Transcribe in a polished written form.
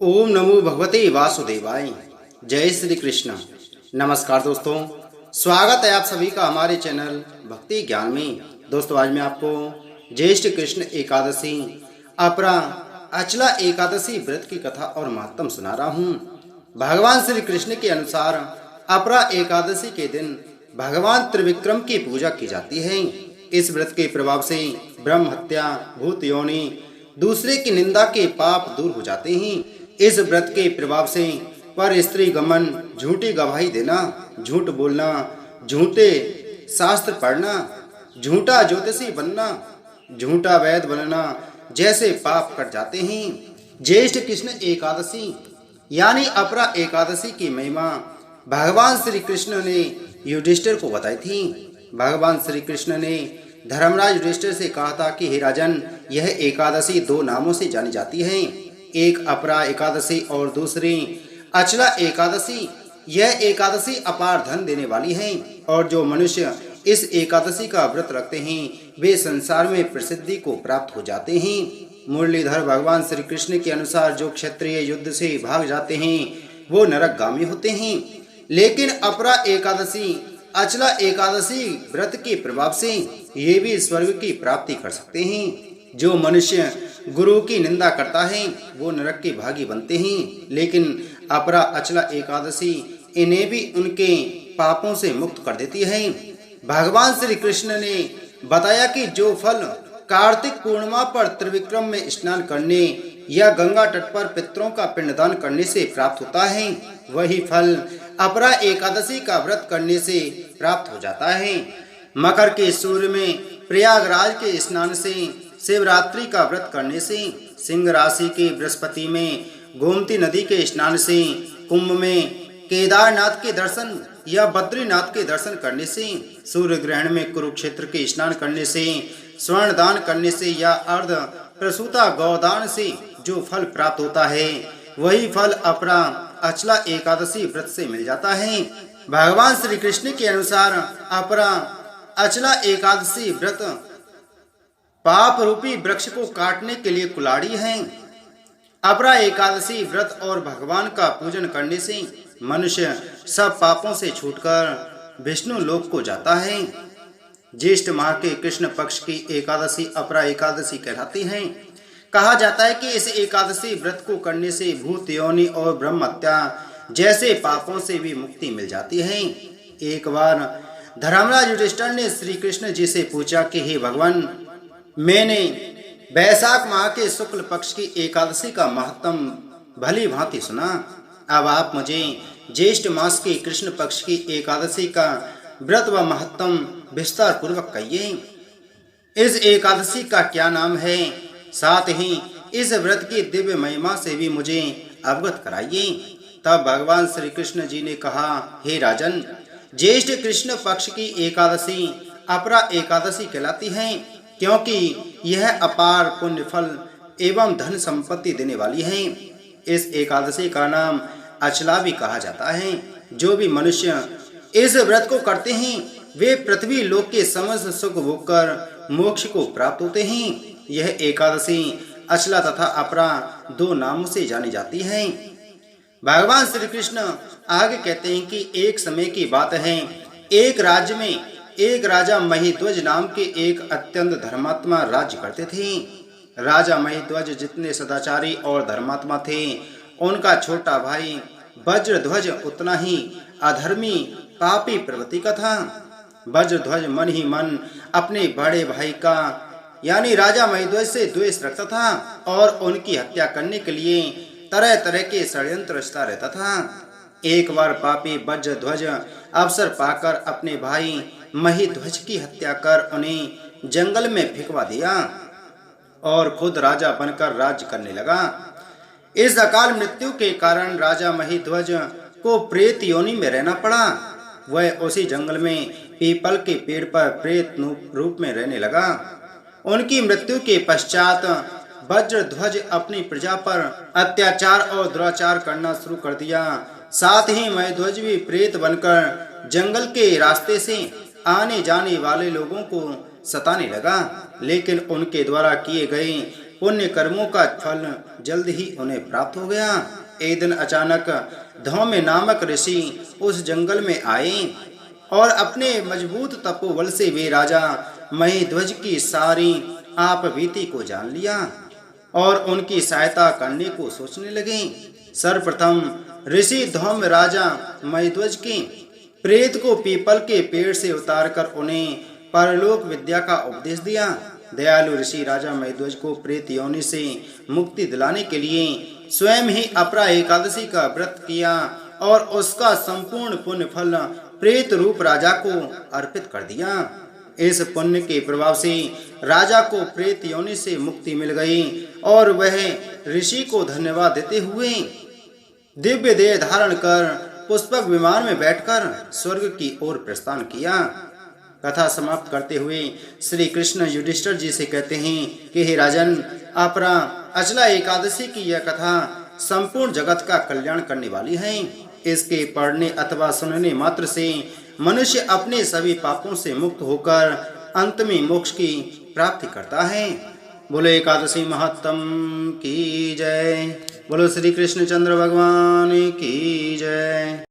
ओम नमो भगवते वासुदेवाय। जय श्री कृष्ण। नमस्कार दोस्तों, स्वागत है आप सभी का हमारे चैनल भक्ति ज्ञान में। दोस्तों, आज मैं आपको ज्येष्ठ कृष्ण एकादशी अपरा अचला एकादशी व्रत की कथा और महत्व सुना रहा हूँ। भगवान श्री कृष्ण के अनुसार अपरा एकादशी के दिन भगवान त्रिविक्रम की पूजा की जाती है। इस व्रत के प्रभाव से ब्रह्म हत्या, भूत योनि, दूसरे की निंदा के पाप दूर हो जाते हैं। इस व्रत के प्रभाव से पर स्त्री गमन, झूठी गवाही देना, झूठ बोलना, झूठे शास्त्र पढ़ना, झूठा ज्योतिषी बनना, झूठा वैद बनना जैसे पाप कट जाते हैं। ज्येष्ठ कृष्ण एकादशी यानी अपरा एकादशी की महिमा भगवान श्री कृष्ण ने युधिष्ठिर को बताई थी। भगवान श्री कृष्ण ने धर्मराज युधिष्ठिर से कहा था कि हे राजन, यह एकादशी दो नामों से जानी जाती है, एक अपरा एकादशी और दूसरी अचला एकादशी। यह एकादशी अपार धन देने वाली है और जो मनुष्य इस एकादशी का व्रत रखते हैं वे संसार में प्रसिद्धि को प्राप्त हो जाते हैं। मुरलीधर भगवान श्री कृष्ण के अनुसार जो क्षत्रिय युद्ध से भाग जाते हैं वो नरकगामी होते हैं, लेकिन अपरा एकादशी अचला एकादशी व्रत के प्रभाव से ये भी स्वर्ग की प्राप्ति कर सकते हैं। जो मनुष्य गुरु की निंदा करता है वो नरक के भागी बनते हैं, लेकिन अपरा अचला एकादशी इन्हें भी उनके पापों से मुक्त कर देती है। भगवान श्री कृष्ण ने बताया कि जो फल कार्तिक पूर्णिमा पर त्रिविक्रम में स्नान करने या गंगा तट पर पितरों का पिंडदान करने से प्राप्त होता है, वही फल अपरा एकादशी का व्रत करने से प्राप्त हो जाता है। मकर के सूर्य में प्रयागराज के स्नान से, शिवरात्रि का व्रत करने से, सिंह राशि के बृहस्पति में गोमती नदी के स्नान से, कुंभ में केदारनाथ के दर्शन या बद्रीनाथ के दर्शन करने से, सूर्य ग्रहण में कुरुक्षेत्र के स्नान करने से, स्वर्ण दान करने से या अर्ध प्रसूता गौदान से जो फल प्राप्त होता है वही फल अपरा अचला एकादशी व्रत से मिल जाता है। भगवान श्री कृष्ण के अनुसार अपरा अचला एकादशी व्रत पाप रूपी वृक्ष को काटने के लिए कुल्हाड़ी है। अपरा एकादशी व्रत और भगवान का पूजन करने से मनुष्य सब पापों से छूटकर विष्णु लोक को जाता है। ज्येष्ठ माह के कृष्ण पक्ष की एकादशी अपरा एकादशी कहलाती है। कहा जाता है कि इस एकादशी व्रत को करने से भूत योनि और ब्रह्म हत्या जैसे पापों से भी मुक्ति मिल जाती है। एक बार धर्मराज युधिष्ठिर ने श्री कृष्ण जी से पूछा कि हे भगवान, मैंने वैशाख माह के शुक्ल पक्ष की एकादशी का महत्व भली भांति सुना, अब आप मुझे ज्येष्ठ मास के कृष्ण पक्ष की एकादशी का व्रत व महत्व विस्तार पूर्वक कहिए। इस एकादशी का क्या नाम है, साथ ही इस व्रत की दिव्य महिमा से भी मुझे अवगत कराइए। तब भगवान श्री कृष्ण जी ने कहा, हे राजन, ज्येष्ठ कृष्ण पक्ष की एकादशी अपरा एकादशी कहलाती है, क्योंकि यह अपार पुण्य फल एवं धन संपत्ति देने वाली है। इस एकादशी का नाम अचला भी कहा जाता है। जो भी मनुष्य इस व्रत को करते हैं वे पृथ्वी लोक के समस्त सुख भोग कर मोक्ष को प्राप्त होते हैं। यह एकादशी अचला तथा अपरा दो नामों से जानी जाती है। भगवान श्री कृष्ण आगे कहते हैं कि एक समय की बात है, एक राज्य में एक राजा महिध्वज नाम के एक अत्यंत धर्मात्मा राज्य करते थे। राजा महिध्वज जितने सदाचारी और धर्मात्मा थे, उनका छोटा भाई वज्रध्वज उतना ही अधर्मी पापी प्रवृत्ति का था। वज्रध्वज मन ही मन अपने बड़े भाई का यानी राजा महिध्वज से द्वेष रखता था और उनकी हत्या करने के लिए तरह तरह के षड्यंत्र रचता रहता था। एक बार पापी वज्रध्वज अवसर पाकर अपने भाई महिध्वज की हत्या कर उन्हें जंगल में फेंकवा दिया और खुद राजा बनकर राज्य करने लगा। इस अकाल मृत्यु के कारण राजा महिध्वज को प्रेत योनि में रहना पड़ा। वह उसी जंगल में पीपल के पेड़ पर प्रेत रूप में रहने लगा। उनकी मृत्यु के पश्चात वज्रध्वज अपनी प्रजा पर अत्याचार और दुराचार करना शुरू कर दिया। साथ ही महिध्वज भी प्रेत बनकर जंगल के रास्ते से आने जाने वाले लोगों को सताने लगा, लेकिन उनके द्वारा किए गए पुण्य कर्मों का फल जल्द ही उन्हें प्राप्त हो गया। एक दिन अचानक धौम्य नामक ऋषि उस जंगल में आए और अपने मजबूत तपोबल से वे राजा महीध्वज की सारी आप बीती को जान लिया और उनकी सहायता करने को सोचने लगे। सर्वप्रथम ऋषि धौम्य राजा महीध्वज के प्रेत को पीपल के पेड़ से उतारकर उन्हें परलोक विद्या का उपदेश दिया। दयालु ऋषि राजा महीध्वज को प्रेत योनि से मुक्ति दिलाने के लिए स्वयं ही अपरा एकादशी का व्रत किया और उसका संपूर्ण पुण्य फल प्रेत रूप राजा को अर्पित कर दिया। इस पुण्य के प्रभाव से राजा को प्रेत योनि से मुक्ति मिल गई और वह ऋषि को धन्यवाद देते हुए दिव्य देह धारण कर पुष्पक विमान में बैठकर स्वर्ग की ओर प्रस्थान किया। कथा समाप्त करते हुए श्री कृष्ण युधिष्ठिर जी से कहते हैं कि हे राजन, अपरा अचला एकादशी की यह कथा संपूर्ण जगत का कल्याण करने वाली है। इसके पढ़ने अथवा सुनने मात्र से मनुष्य अपने सभी पापों से मुक्त होकर अंत में मोक्ष की प्राप्ति करता है। बोलो एकादशी महात्म की जय। बोलो श्री कृष्णचंद्र भगवान की जय।